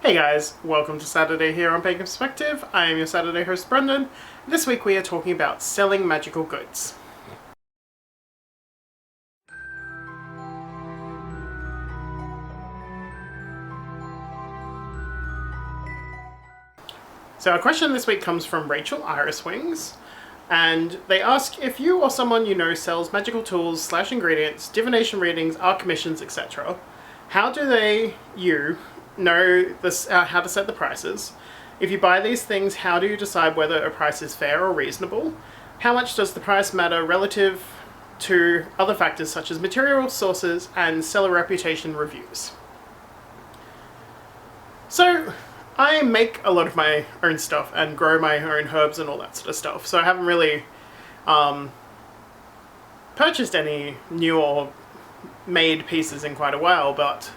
Hey guys, welcome to Saturday here on Pagan Perspective. I am your Saturday host Brendan. This week we are talking about selling magical goods. So our question this week comes from Rachel Iriswings, and they ask if you or someone you know sells magical tools / ingredients, divination readings, art commissions, etc. How do you know this, how to set the prices? If you buy these things, how do you decide whether a price is fair or reasonable? How much does the price matter relative to other factors such as material sources and seller reputation reviews? So, I make a lot of my own stuff and grow my own herbs and all that sort of stuff, so I haven't really purchased any new or made pieces in quite a while, but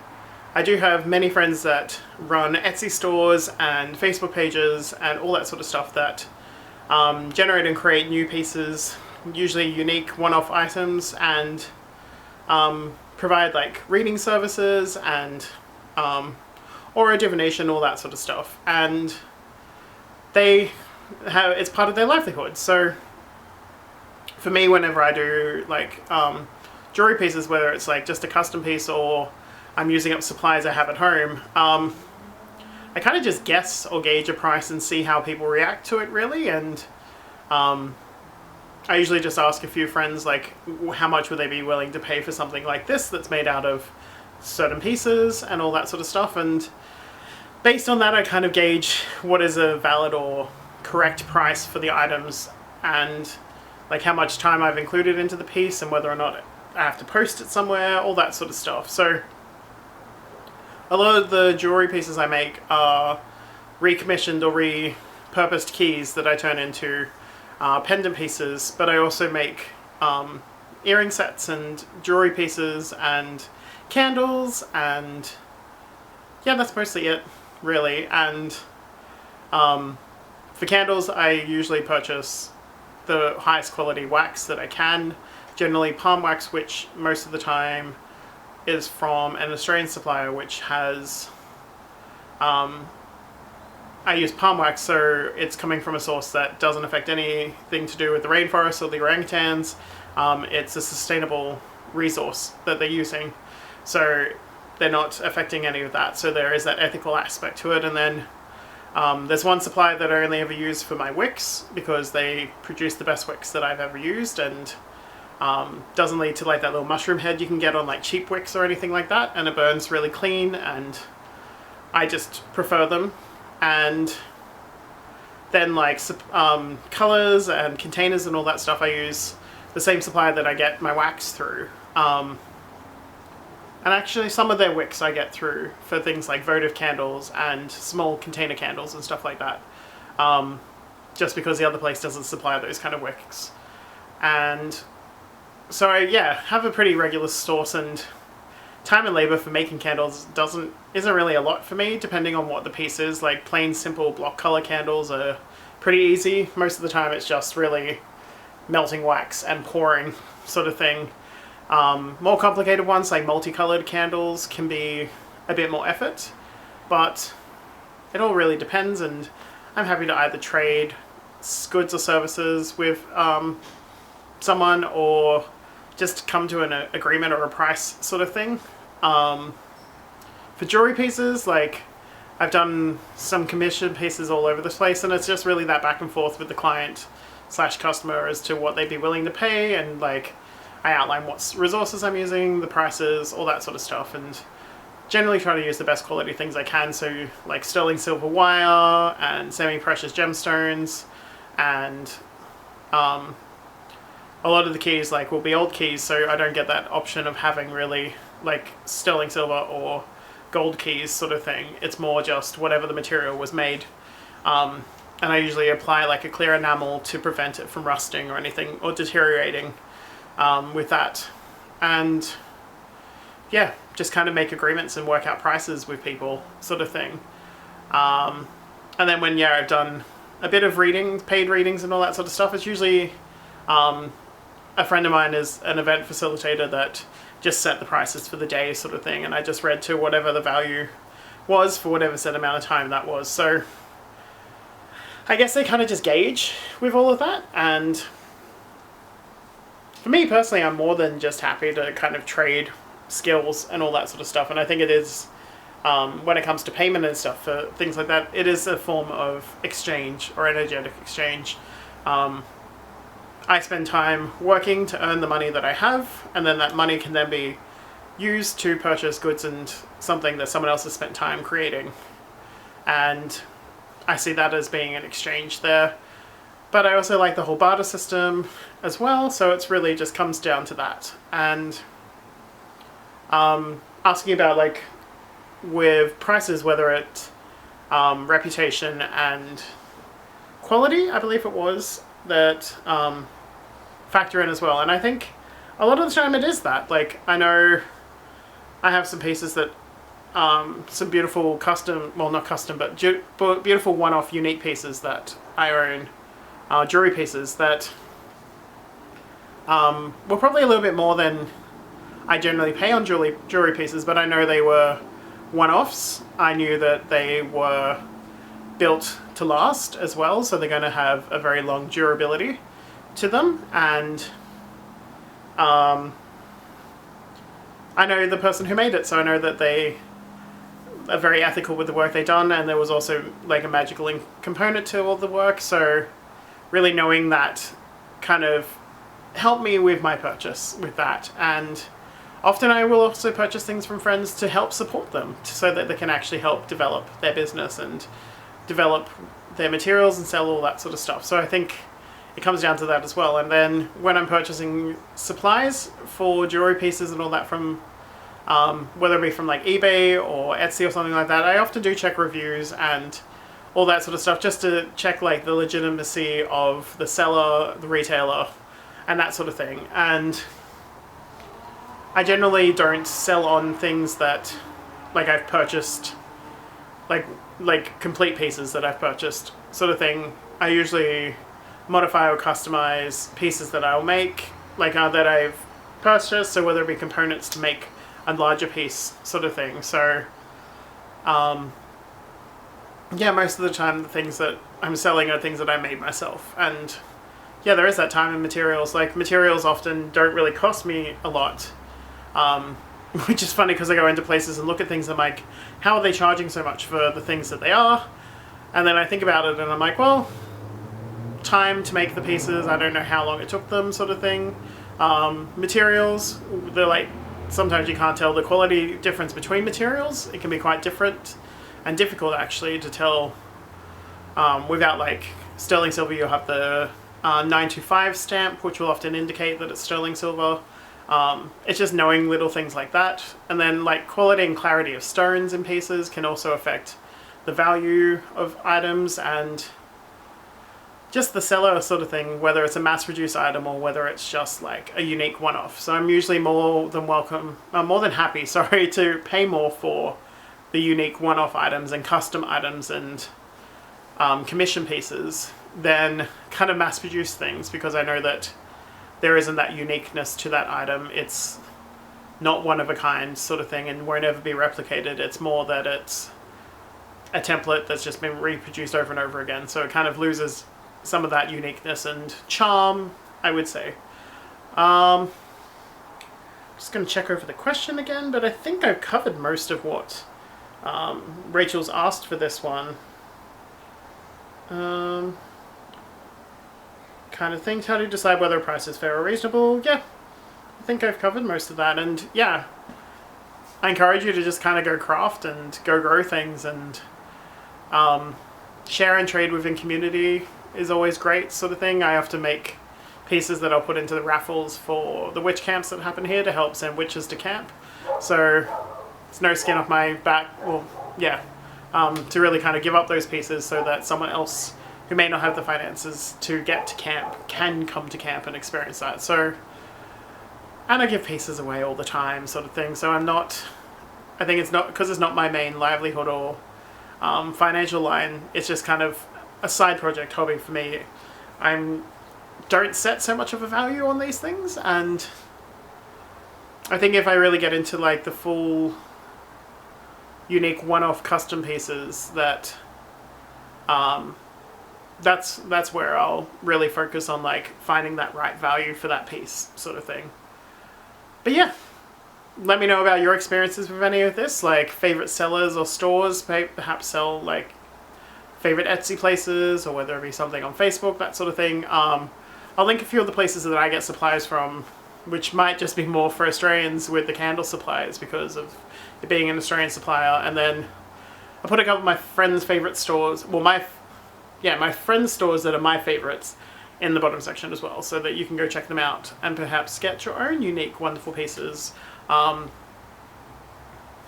I do have many friends that run Etsy stores and Facebook pages and all that sort of stuff that generate and create new pieces, usually unique one-off items, and provide like reading services and or a divination, all that sort of stuff. And it's part of their livelihood. So for me, whenever I do like jewelry pieces, whether it's like just a custom piece or I'm using up supplies I have at home, I kind of just guess or gauge a price and see how people react to it, really. And I usually just ask a few friends, like, how much would they be willing to pay for something like this that's made out of certain pieces and all that sort of stuff. And based on that, I kind of gauge what is a valid or correct price for the items, and like how much time I've included into the piece and whether or not I have to post it somewhere, all that sort of stuff. So a lot of the jewelry pieces I make are recommissioned or repurposed keys that I turn into pendant pieces, but I also make earring sets and jewelry pieces and candles, and yeah, that's mostly it, really. And for candles, I usually purchase the highest quality wax that I can, generally palm wax, which most of the time is from an Australian supplier, which has I use palm wax, so it's coming from a source that doesn't affect anything to do with the rainforest or the orangutans. It's a sustainable resource that they're using, so they're not affecting any of that. So there is that ethical aspect to it. And then there's one supplier that I only ever use for my wicks, because they produce the best wicks that I've ever used, and doesn't lead to like that little mushroom head you can get on like cheap wicks or anything like that, and it burns really clean, and I just prefer them. And then like colors and containers and all that stuff, I use the same supplier that I get my wax through. And actually some of their wicks I get through for things like votive candles and small container candles and stuff like that, just because the other place doesn't supply those kind of wicks. And so I have a pretty regular source, and time and labor for making candles isn't really a lot for me, depending on what the piece is. Like plain simple block color candles are pretty easy. Most of the time it's just really melting wax and pouring sort of thing. More complicated ones like multicolored candles can be a bit more effort, but it all really depends, and I'm happy to either trade goods or services with someone, or just come to an agreement or a price sort of thing. For jewelry pieces, like I've done some commission pieces all over the place, and it's just really that back and forth with the client / customer as to what they'd be willing to pay, and like I outline what resources I'm using, the prices, all that sort of stuff, and generally try to use the best quality things I can. So like sterling silver wire and semi-precious gemstones, and a lot of the keys like will be old keys, so I don't get that option of having really like sterling silver or gold keys sort of thing. It's more just whatever the material was made. And I usually apply like a clear enamel to prevent it from rusting or anything or deteriorating with that. And yeah, just kind of make agreements and work out prices with people sort of thing. And then when I've done a bit of paid readings and all that sort of stuff, it's usually a friend of mine is an event facilitator that just set the prices for the day sort of thing, and I just read to whatever the value was for whatever set amount of time that was. So I guess they kind of just gauge with all of that. And for me personally, I'm more than just happy to kind of trade skills and all that sort of stuff. And I think it is, when it comes to payment and stuff for things like that, it is a form of exchange or energetic exchange. I spend time working to earn the money that I have, and then that money can then be used to purchase goods and something that someone else has spent time creating. And I see that as being an exchange there. But I also like the whole barter system as well, so it's really just comes down to that. And asking about, like, with prices, whether it's reputation and quality, I believe it was, that factor in as well. And I think a lot of the time it is that. Like, I know I have some pieces that, some beautiful custom, well, not custom, but beautiful one-off unique pieces that I own, jewelry pieces that were probably a little bit more than I generally pay on jewelry pieces, but I know they were one-offs. I knew that they were built to last as well, so they're going to have a very long durability to them. And I know the person who made it, so I know that they are very ethical with the work they've done, and there was also like a magical component to all the work, so really knowing that kind of helped me with my purchase with that. And often I will also purchase things from friends to help support them, so that they can actually help develop their business and develop their materials and sell all that sort of stuff. So I think it comes down to that as well. And then when I'm purchasing supplies for jewelry pieces and all that from, whether it be from like eBay or Etsy or something like that, I often do check reviews and all that sort of stuff, just to check like the legitimacy of the seller, the retailer, and that sort of thing. And I generally don't sell on things that, like, I've purchased, like complete pieces that I've purchased sort of thing. I usually modify or customize pieces that I'll make, like that I've purchased, so whether it be components to make a larger piece sort of thing. So yeah, most of the time the things that I'm selling are things that I made myself. And yeah, there is that time and materials. Like, materials often don't really cost me a lot, which is funny because I go into places and look at things and I'm like, how are they charging so much for the things that they are? And then I think about it and I'm like, well, time to make the pieces, I don't know how long it took them, sort of thing. Materials, they're like, sometimes you can't tell the quality difference between materials. It can be quite different and difficult actually to tell. Without, like, sterling silver, you'll have the 925 stamp, which will often indicate that it's sterling silver. It's just knowing little things like that. And then, like, quality and clarity of stones in pieces can also affect the value of items, and just the seller sort of thing, whether it's a mass-produced item or whether it's just like a unique one-off. So I'm usually more than happy, sorry, to pay more for the unique one-off items and custom items and commission pieces than kind of mass-produced things, because I know that there isn't that uniqueness to that item. It's not one of a kind sort of thing and won't ever be replicated. It's more that it's a template that's just been reproduced over and over again. So it kind of loses some of that uniqueness and charm, I would say. Just going to check over the question again, but I think I've covered most of what Rachel's asked for this one. Kind of things, how do you decide whether a price is fair or reasonable? Yeah, I think I've covered most of that. And yeah, I encourage you to just kind of go craft and go grow things, and share and trade within community is always great, sort of thing. I often make pieces that I'll put into the raffles for the witch camps that happen here to help send witches to camp. So it's no skin off my back, well, yeah, to really kind of give up those pieces so that someone else who may not have the finances to get to camp can come to camp and experience that. So, and I give pieces away all the time, sort of thing. So I think it's not, because it's not my main livelihood or financial line, it's just kind of a side project hobby for me. I don't set so much of a value on these things, and I think if I really get into like the full, unique one-off custom pieces that that's where I'll really focus on, like, finding that right value for that piece sort of thing. But yeah, let me know about your experiences with any of this, like favorite sellers or stores, perhaps sell like favorite Etsy places, or whether it be something on Facebook, that sort of thing. I'll link a few of the places that I get supplies from, which might just be more for Australians with the candle supplies because of it being an Australian supplier. And then I put a couple of my friends' favorite stores, well, my friends' stores that are my favorites in the bottom section as well, so that you can go check them out and perhaps get your own unique, wonderful pieces and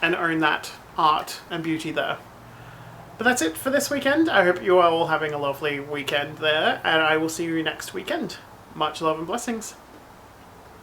own that art and beauty there. But that's it for this weekend. I hope you are all having a lovely weekend there, and I will see you next weekend. Much love and blessings.